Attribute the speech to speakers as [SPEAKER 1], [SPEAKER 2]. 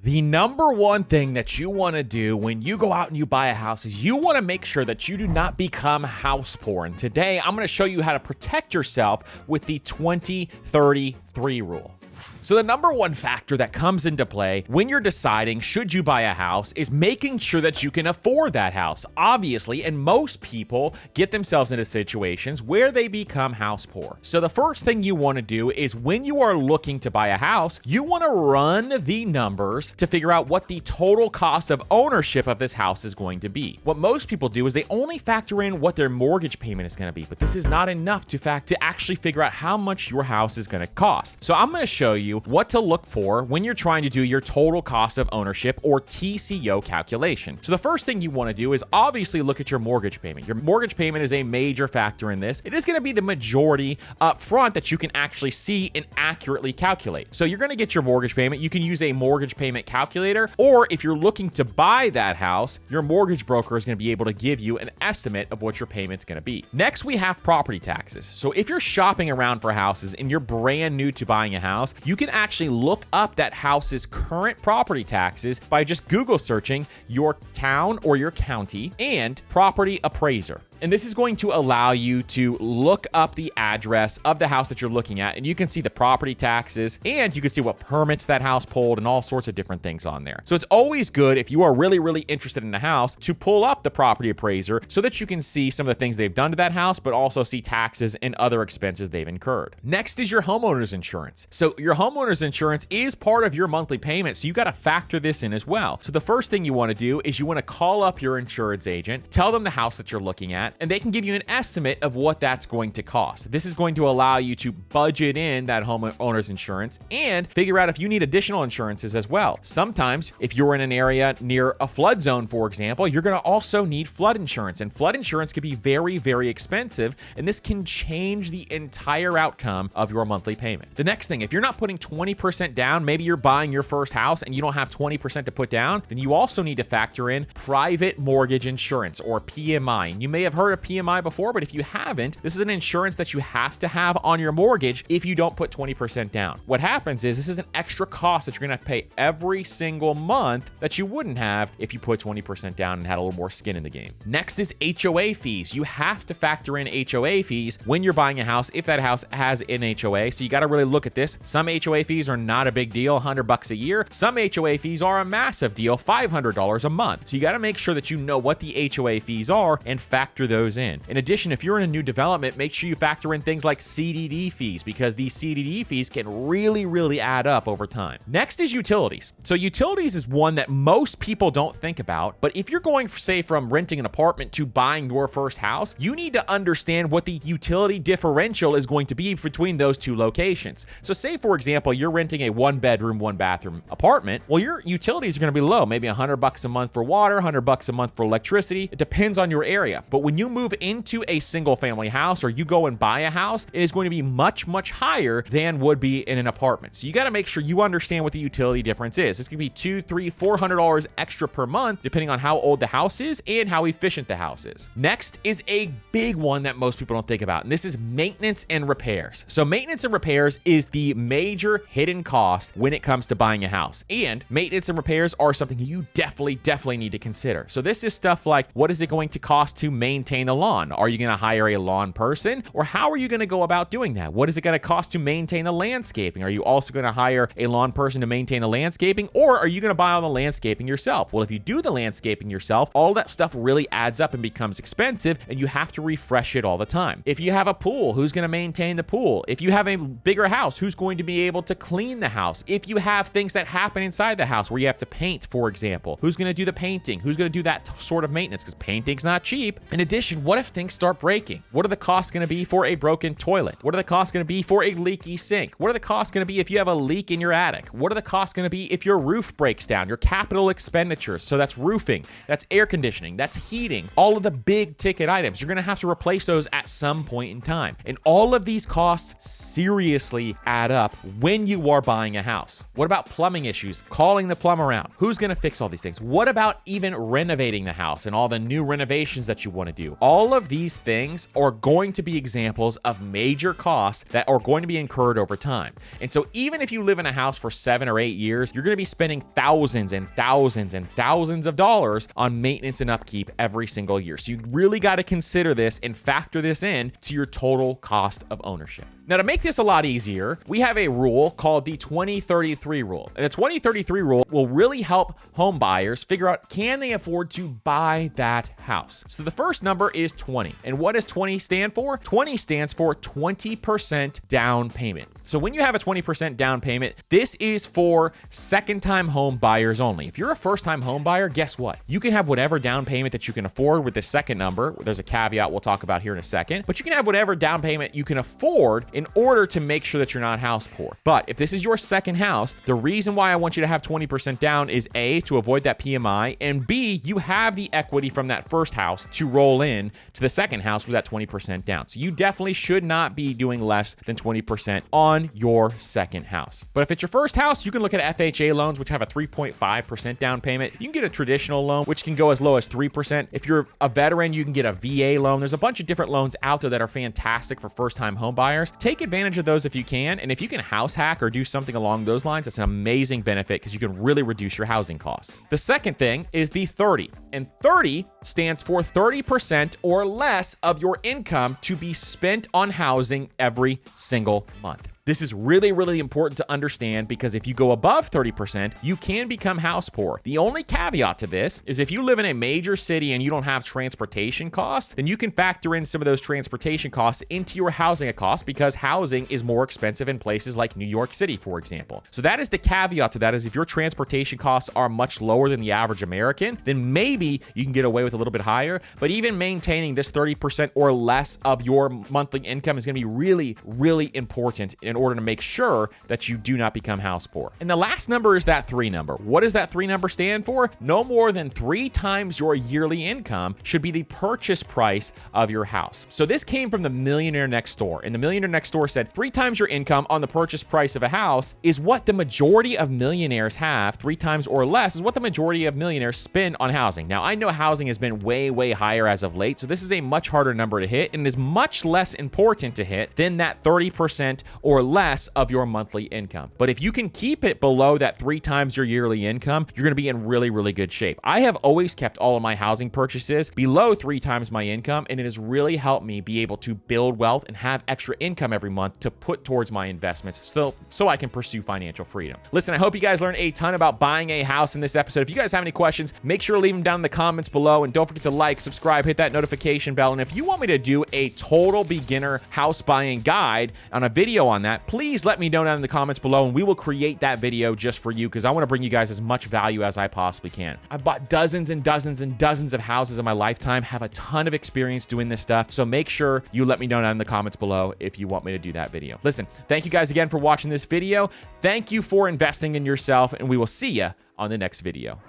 [SPEAKER 1] The number one thing that you want to do when you go out and you buy a house is you want to make sure that you do not become house poor. And today I'm going to show you how to protect yourself with the 20-30-3 rule. So the number one factor that comes into play when you're deciding should you buy a house is making sure that you can afford that house. Obviously, and most people get themselves into situations where they become house poor. So the first thing you want to do is when you are looking to buy a house, you want to run the numbers to figure out what the total cost of ownership of this house is going to be. What most people do is they only factor in what their mortgage payment is going to be, but this is not enough to actually figure out how much your house is going to cost. So I'm going to show you what to look for when you're trying to do your total cost of ownership or TCO calculation. So the first thing you want to do is obviously look at your mortgage payment. Your mortgage payment is a major factor in this. It is going to be the majority up front that you can actually see and accurately calculate. So you're going to get your mortgage payment. You can use a mortgage payment calculator, or if you're looking to buy that house, your mortgage broker is going to be able to give you an estimate of what your payment's going to be. Next, we have property taxes. So if you're shopping around for houses and you're brand new to buying a house, you can actually look up that house's current property taxes by just Google searching your town or your county and property appraiser. And this is going to allow you to look up the address of the house that you're looking at, and you can see the property taxes, and you can see what permits that house pulled and all sorts of different things on there. So it's always good if you are really, really interested in the house to pull up the property appraiser so that you can see some of the things they've done to that house, but also see taxes and other expenses they've incurred. Next is your homeowner's insurance. So your homeowner's insurance is part of your monthly payment, so you got to factor this in as well. So the first thing you want to do is you want to call up your insurance agent, tell them the house that you're looking at, and they can give you an estimate of what that's going to cost. This is going to allow you to budget in that homeowner's insurance and figure out if you need additional insurances as well. Sometimes, if you're in an area near a flood zone, for example, you're going to also need flood insurance, and flood insurance can be very, very expensive, and this can change the entire outcome of your monthly payment. The next thing, if you're not putting 20% down, maybe you're buying your first house and you don't have 20% to put down, then you also need to factor in private mortgage insurance, or PMI. And you may have heard of PMI before, but if you haven't, this is an insurance that you have to have on your mortgage if you don't put 20% down. What happens is this is an extra cost that you're going to have to pay every single month that you wouldn't have if you put 20% down and had a little more skin in the game. Next is HOA fees. You have to factor in HOA fees when you're buying a house if that house has an HOA. So you got to really look at this. Some HOA fees are not a big deal, $100 a year. Some HOA fees are a massive deal, $500 a month. So you got to make sure that you know what the HOA fees are and factor those in. In addition, if you're in a new development, make sure you factor in things like CDD fees, because these CDD fees can really, really add up over time. Next is utilities. So utilities is one that most people don't think about, but if you're going, say, from renting an apartment to buying your first house, you need to understand what the utility differential is going to be between those two locations. So say, for example, you're renting a 1-bedroom, 1-bathroom apartment. Well, your utilities are going to be low, maybe $100 a month for water, $100 a month for electricity. It depends on your area. But when you move into a single family house or you go and buy a house, it is going to be much, much higher than would be in an apartment. So you got to make sure you understand what the utility difference is. This could be $200, $300, $400 extra per month, depending on how old the house is and how efficient the house is. Next is a big one that most people don't think about, and this is maintenance and repairs. So maintenance and repairs is the major hidden cost when it comes to buying a house. And maintenance and repairs are something you definitely need to consider. So this is stuff like, what is it going to cost to maintain a lawn? Are you going to hire a lawn person, or how are you going to go about doing that? What is it going to cost to maintain the landscaping? Are you also going to hire a lawn person to maintain the landscaping, or are you going to buy all the landscaping yourself? Well, if you do the landscaping yourself, all that stuff really adds up and becomes expensive, and you have to refresh it all the time. If you have a pool, who's going to maintain the pool? If you have a bigger house, who's going to be able to clean the house? If you have things that happen inside the house where you have to paint, for example, who's going to do the painting? Who's going to do that sort of maintenance? Because painting's not cheap. In addition, what if things start breaking? What are the costs going to be for a broken toilet? What are the costs going to be for a leaky sink? What are the costs going to be if you have a leak in your attic? What are the costs going to be if your roof breaks down? Your capital expenditures. So that's roofing, that's air conditioning, that's heating, all of the big ticket items. You're going to have to replace those at some point in time. And all of these costs seriously add up when you are buying a house. What about plumbing issues? Calling the plumber out. Who's going to fix all these things? What about even renovating the house and all the new renovations that you want to do? you. All of these things are going to be examples of major costs that are going to be incurred over time. And so even if you live in a house for 7 or 8 years, you're going to be spending thousands and thousands and thousands of dollars on maintenance and upkeep every single year. So you really got to consider this and factor this in to your total cost of ownership. Now, to make this a lot easier, we have a rule called the 2033 rule. And the 2033 rule will really help home buyers figure out, can they afford to buy that house? So the first number is 20. And what does 20 stand for? 20 stands for 20% down payment. So when you have a 20% down payment, this is for second-time home buyers only. If you're a first-time home buyer, guess what? You can have whatever down payment that you can afford with the second number. There's a caveat we'll talk about here in a second, but you can have whatever down payment you can afford in order to make sure that you're not house poor. But if this is your second house, the reason why I want you to have 20% down is A, to avoid that PMI, and B, you have the equity from that first house to roll in to the second house with that 20% down. So you definitely should not be doing less than 20% on your second house. But if it's your first house, you can look at FHA loans, which have a 3.5% down payment. You can get a traditional loan, which can go as low as 3%. If you're a veteran, you can get a VA loan. There's a bunch of different loans out there that are fantastic for first-time home buyers. Take advantage of those if you can. And if you can house hack or do something along those lines, that's an amazing benefit because you can really reduce your housing costs. The second thing is the 30. And 30 stands for 30% or less of your income to be spent on housing every single month. This is really, really important to understand because if you go above 30%, you can become house poor. The only caveat to this is if you live in a major city and you don't have transportation costs, then you can factor in some of those transportation costs into your housing costs because housing is more expensive in places like New York City, for example. So that is the caveat to that, is if your transportation costs are much lower than the average American, then maybe you can get away with a little bit higher. But even maintaining this 30% or less of your monthly income is going to be really, really important in order to make sure that you do not become house poor. And the last number is that 3 number. What does that 3 number stand for? No more than 3 times your yearly income should be the purchase price of your house. So this came from the Millionaire Next Door. And the Millionaire Next Door said 3 times your income on the purchase price of a house is what the majority of millionaires have. 3 times or less is what the majority of millionaires spend on housing. Now, I know housing has been way, way higher as of late, so this is a much harder number to hit and is much less important to hit than that 30% or less of your monthly income. But if you can keep it below that 3 times your yearly income, you're going to be in really, really good shape. I have always kept all of my housing purchases below 3 times my income, and it has really helped me be able to build wealth and have extra income every month to put towards my investments so I can pursue financial freedom. Listen, I hope you guys learned a ton about buying a house in this episode. If you guys have any questions, make sure to leave them down in the comments below, and don't forget to like, subscribe, hit that notification bell. And if you want me to do a total beginner house buying guide on a video on that, please let me know down in the comments below, and we will create that video just for you because I want to bring you guys as much value as I possibly can. I've bought dozens and dozens and dozens of houses in my lifetime, have a ton of experience doing this stuff, so make sure you let me know down in the comments below if you want me to do that video. Listen, thank you guys again for watching this video. Thank you for investing in yourself, and we will see you on the next video.